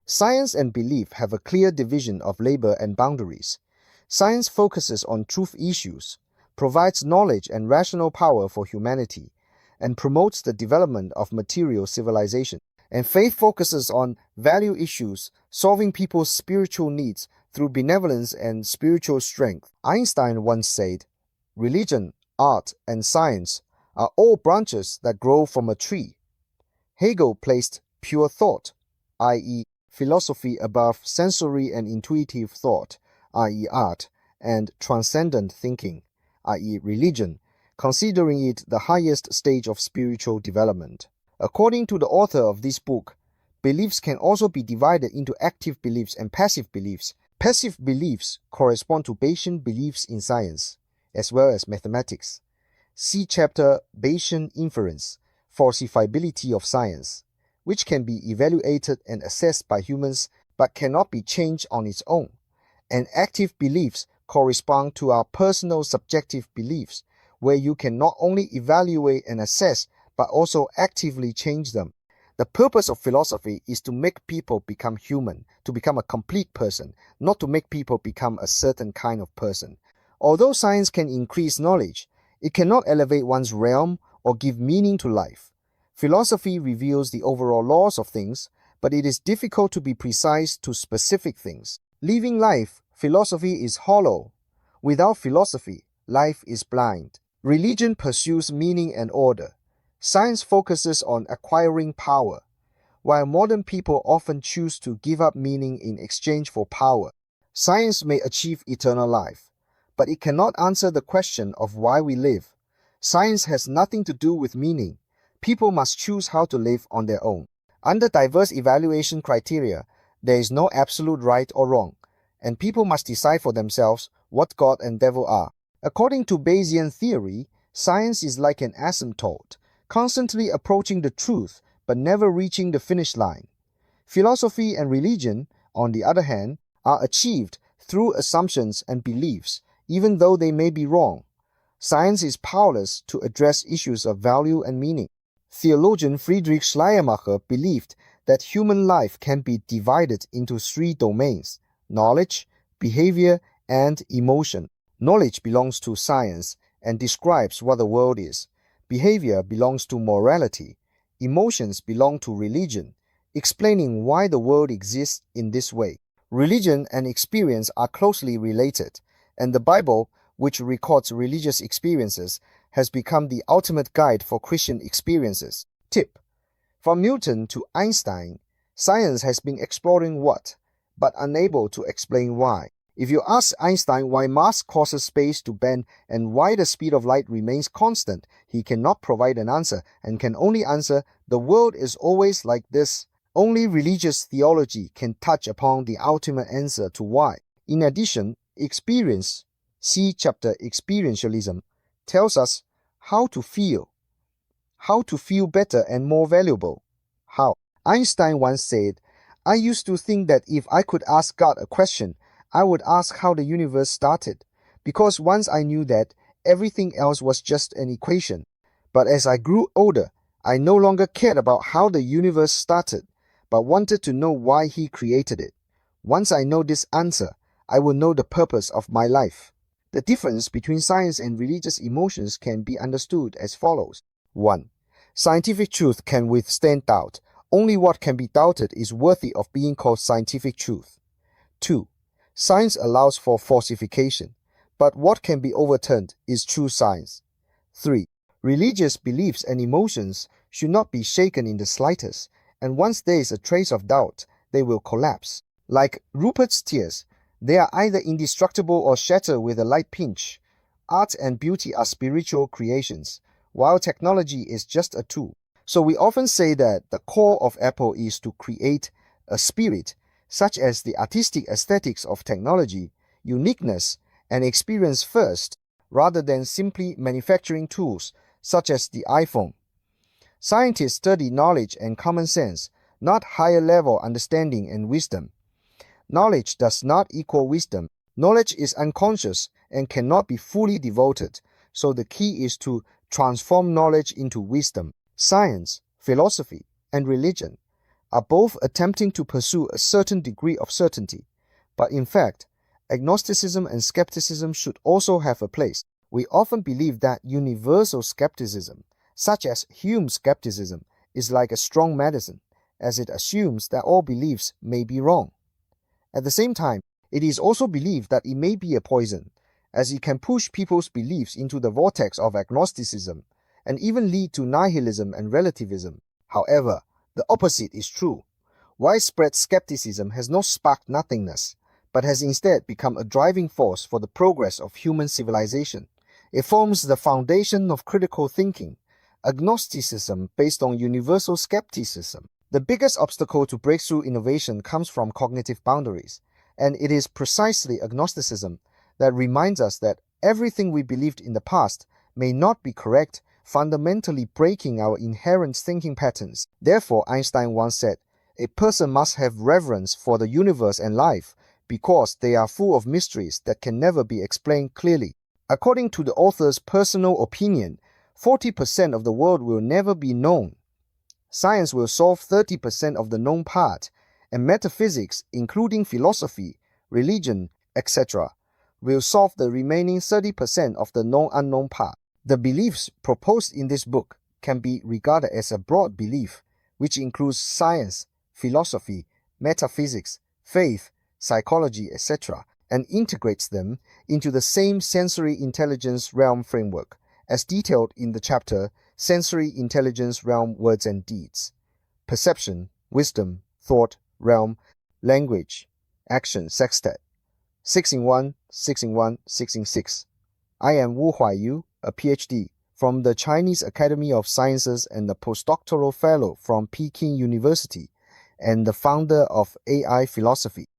Science and belief have a clear division of labor and boundaries. Science focuses on truth issues, provides knowledge and rational power for humanity, and promotes the development of material civilization. And faith focuses on value issues, solving people's spiritual needs through benevolence and spiritual strength. Einstein once said, "Religion, art, and science are all branches that grow from a tree." Hegel placed pure thought, i.e., philosophy, above sensory and intuitive thought, i.e., art, and transcendent thinking, i.e., religion, considering it the highest stage of spiritual development. According to the author of this book, beliefs can also be divided into active beliefs and passive beliefs. Passive beliefs correspond to Bayesian beliefs in science, as well as mathematics. See chapter Bayesian inference, falsifiability of science, which can be evaluated and assessed by humans but cannot be changed on its own. And active beliefs correspond to our personal subjective beliefs, where you can not only evaluate and assess but also actively change them. The purpose of philosophy is to make people become human, to become a complete person, not to make people become a certain kind of person. Although science can increase knowledge, it cannot elevate one's realm or give meaning to life. Philosophy reveals the overall laws of things, but it is difficult to be precise to specific things. Living life, philosophy is hollow. Without philosophy, life is blind. Religion pursues meaning and order. Science focuses on acquiring power, while modern people often choose to give up meaning in exchange for power. Science may achieve eternal life, but it cannot answer the question of why we live. Science has nothing to do with meaning. People must choose how to live on their own. Under diverse evaluation criteria, there is no absolute right or wrong, and people must decide for themselves what God and devil are. According to Bayesian theory, science is like an asymptote, constantly approaching the truth but never reaching the finish line. Philosophy and religion, on the other hand, are achieved through assumptions and beliefs, even though they may be wrong. Science is powerless to address issues of value and meaning. Theologian Friedrich Schleiermacher believed that human life can be divided into three domains: knowledge, behavior, and emotion. Knowledge belongs to science and describes what the world is. Behavior belongs to morality. Emotions belong to religion, explaining why the world exists in this way. Religion and experience are closely related, and the Bible, which records religious experiences, has become the ultimate guide for Christian experiences. Tip: from Newton to Einstein, science has been exploring what, but unable to explain why. If you ask Einstein why mass causes space to bend and why the speed of light remains constant, he cannot provide an answer and can only answer, "The world is always like this." Only religious theology can touch upon the ultimate answer to why. In addition, experience, see chapter Experientialism, tells us how to feel better and more valuable. How? Einstein once said, "I used to think that if I could ask God a question, I would ask how the universe started, because once I knew that, everything else was just an equation. But as I grew older, I no longer cared about how the universe started, but wanted to know why he created it. Once I know this answer, I will know the purpose of my life." The difference between science and religious emotions can be understood as follows. 1. Scientific truth can withstand doubt. Only what can be doubted is worthy of being called scientific truth. 2. Science allows for falsification, but what can be overturned is true science. 3. Religious beliefs and emotions should not be shaken in the slightest, and once there is a trace of doubt, they will collapse. Like Rupert's tears, they are either indestructible or shatter with a light pinch. Art and beauty are spiritual creations, while technology is just a tool. So we often say that the core of Apple is to create a spirit, such as the artistic aesthetics of technology, uniqueness, and experience first, rather than simply manufacturing tools, such as the iPhone. Scientists study knowledge and common sense, not higher-level understanding and wisdom. Knowledge does not equal wisdom. Knowledge is unconscious and cannot be fully devoted, so the key is to transform knowledge into wisdom. Science, philosophy, and religion are both attempting to pursue a certain degree of certainty, but in fact, agnosticism and skepticism should also have a place. We often believe that universal skepticism, such as Hume's skepticism, is like a strong medicine, as it assumes that all beliefs may be wrong. At the same time, it is also believed that it may be a poison, as it can push people's beliefs into the vortex of agnosticism and even lead to nihilism and relativism. However, the opposite is true. Widespread skepticism has not sparked nothingness, but has instead become a driving force for the progress of human civilization. It forms the foundation of critical thinking, agnosticism based on universal skepticism. The biggest obstacle to breakthrough innovation comes from cognitive boundaries, and it is precisely agnosticism that reminds us that everything we believed in the past may not be correct, fundamentally breaking our inherent thinking patterns. Therefore, Einstein once said, "A person must have reverence for the universe and life because they are full of mysteries that can never be explained clearly." According to the author's personal opinion, 40% of the world will never be known. Science will solve 30% of the known part, and metaphysics, including philosophy, religion, etc., will solve the remaining 30% of the known unknown part. The beliefs proposed in this book can be regarded as a broad belief, which includes science, philosophy, metaphysics, faith, psychology, etc., and integrates them into the same sensory intelligence realm framework, as detailed in the chapter Sensory Intelligence Realm Words and Deeds. Perception, Wisdom, Thought, Realm, Language, Action, Sextet. 6-in-1, 6-in-1, 6-in-6. I am Wu Huaiyu, a PhD from the Chinese Academy of Sciences and a postdoctoral fellow from Peking University, and the founder of AI Philosophy.